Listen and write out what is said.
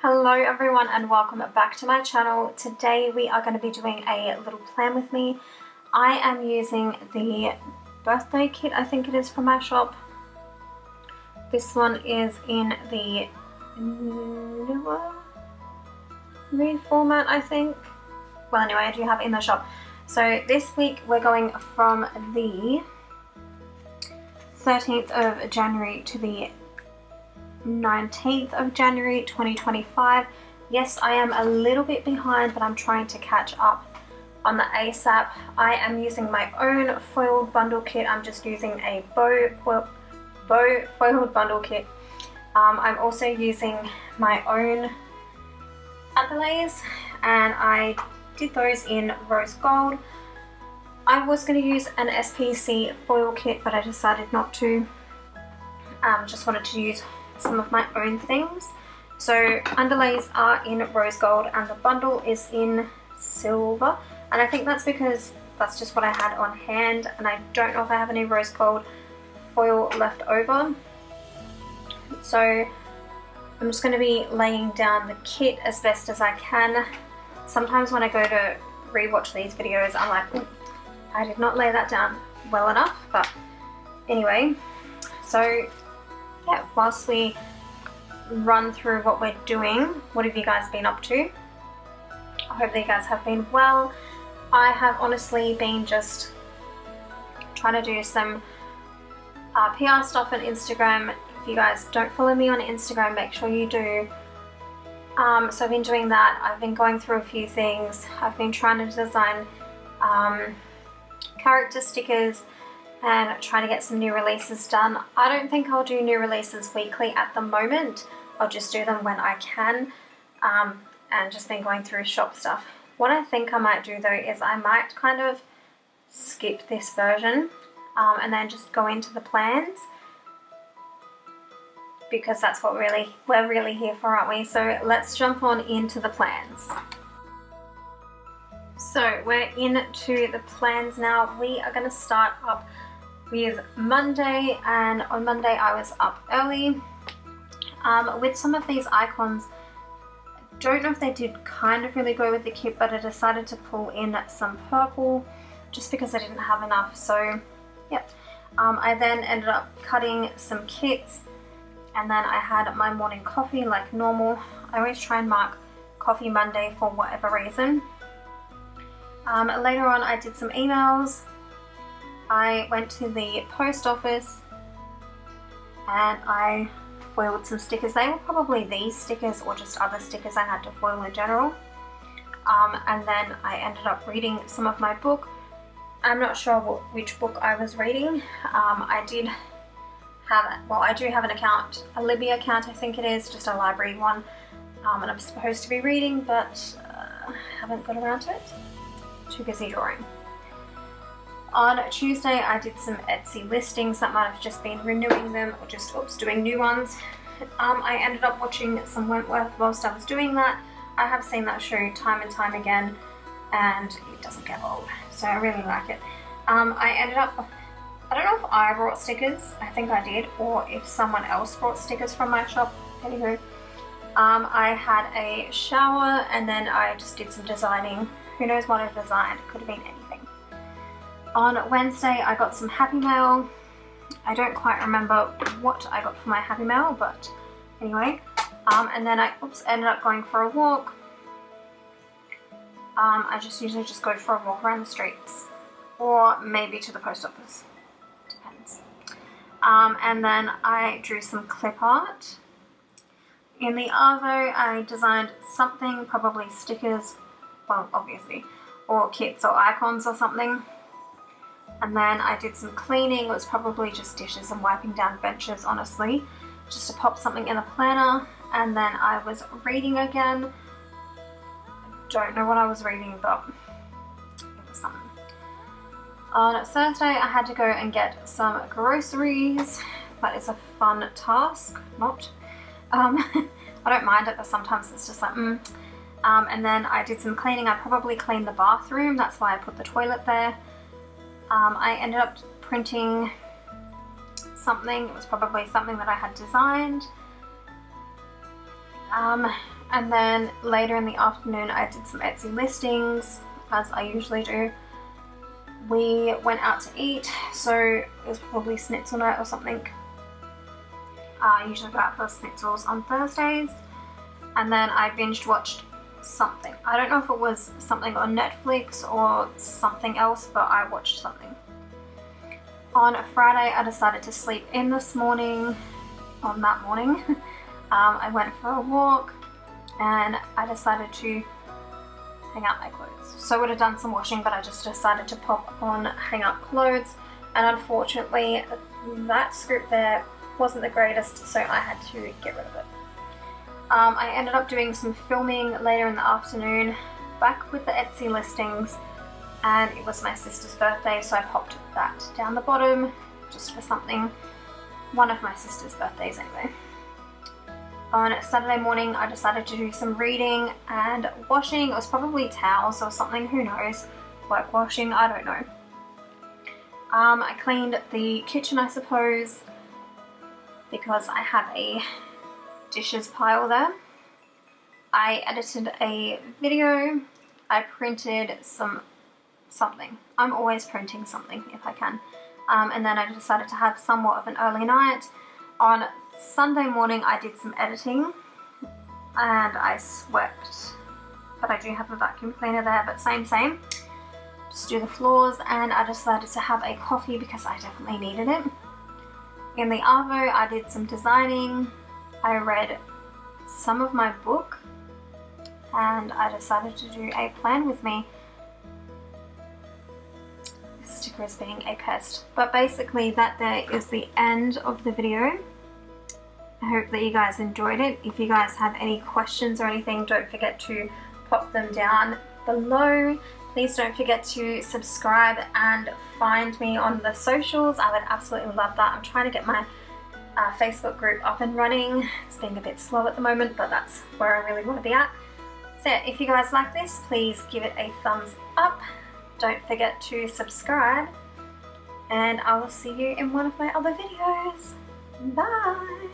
Hello everyone and welcome back to my channel. Today we are going to be doing a little plan with me. I am using the birthday kit, I think it is, from my shop. This one is in the newer reformat, I think. Well, anyway, I do have it in the shop. So this week we're going from the 13th of January to the 19th of January 2025. Yes, I am a little bit behind, but I'm trying to catch up on the ASAP. I am using my own foiled bundle kit. I'm just using a bow foiled bundle kit. I'm also using my own underlays, and I did those in rose gold. I was going to use an SPC foil kit, but I decided not to. Just wanted to use some of my own things. So underlays are in rose gold and the bundle is in silver, and I think that's because that's just what I had on hand, and I don't know if I have any rose gold foil left over. So I'm just going to be laying down the kit as best as I can. Sometimes when I go to rewatch these videos I'm like, I did not lay that down well enough, but anyway. So yeah, whilst we run through what we're doing, what have you guys been up to? I hope that you guys have been well. I have honestly been just trying to do some PR stuff on Instagram. If you guys don't follow me on Instagram, make sure you do. So I've been doing that. I've been going through a few things. I've been trying to design character stickers and try to get some new releases done. I don't think I'll do new releases weekly at the moment. I'll just do them when I can, and just been going through shop stuff. What I think I might do though is I might kind of skip this version and then just go into the plans, because that's what we're really here for, aren't we? So let's jump on into the plans. So we're into the plans now. We are going to start up with Monday, and on Monday I was up early with some of these icons. Don't know if they did kind of really go with the kit, but I decided to pull in some purple just because I didn't have enough. So yep, I then ended up cutting some kits, and then I had my morning coffee like normal. I always try and mark Coffee Monday for whatever reason. Later on I did some emails. I went to the post office and I foiled some stickers. They were probably these stickers or just other stickers I had to foil in general. And then I ended up reading some of my book. I'm not sure which book I was reading. I do have an account, a Libby account I think it is, just a library one. And I'm supposed to be reading, but haven't got around to it. Too busy drawing. On Tuesday I did some Etsy listings. That might have just been renewing them or just doing new ones. I ended up watching some Wentworth whilst I was doing that. I have seen that show time and time again, and it doesn't get old, so I really like it. I ended up, I don't know if I brought stickers, I think I did, or if someone else brought stickers from my shop. Anywho, I had a shower and then I just did some designing. Who knows what I designed? It could have been anything. On Wednesday I got some Happy Mail. I don't quite remember what I got for my Happy Mail, but anyway. And then I ended up going for a walk. I usually just go for a walk around the streets, or maybe to the post office. Depends. And then I drew some clip art. In the Arvo I designed something, probably stickers, well obviously, or kits or icons or something. And then I did some cleaning. It was probably just dishes and wiping down benches, honestly, just to pop something in a planner. And then I was reading again. Don't know what I was reading, but it was something. On Thursday I had to go and get some groceries. That is a fun task, not. I don't mind it, but sometimes it's just like, and then I did some cleaning. I probably cleaned the bathroom, that's why I put the toilet there. I ended up printing something. It was probably something that I had designed. And then later in the afternoon I did some Etsy listings, as I usually do. We went out to eat, so it was probably schnitzel night or something. I usually go out for schnitzels on Thursdays. And then I binge watched something. I don't know if it was something on Netflix or something else, but I watched something. On Friday I decided to sleep in this morning. On that morning I went for a walk and I decided to hang out my clothes. So I would have done some washing, but I just decided to pop on hang up clothes, and unfortunately that script there wasn't the greatest, so I had to get rid of it. I ended up doing some filming later in the afternoon, back with the Etsy listings, and it was my sister's birthday, so I popped that down the bottom just for something. One of my sister's birthdays anyway. On Saturday morning I decided to do some reading and washing. It was probably towels or something, who knows, work washing, I don't know. I cleaned the kitchen, I suppose, because I have a dishes pile there. I edited a video. I printed something. I'm always printing something if I can. And then I decided to have somewhat of an early night. On Sunday morning I did some editing and I swept, but I do have a vacuum cleaner there, but same. Just do the floors, and I decided to have a coffee because I definitely needed it. In the arvo I did some designing. I read some of my book and I decided to do a plan with me. This sticker is being a pest. But basically that there is the end of the video. I hope that you guys enjoyed it. If you guys have any questions or anything, don't forget to pop them down below. Please don't forget to subscribe and find me on the socials. I would absolutely love that. I'm trying to get my Facebook group up and running. It's being a bit slow at the moment, but that's where I really want to be at. So yeah, if you guys like this, please give it a thumbs up. Don't forget to subscribe, and I will see you in one of my other videos. Bye!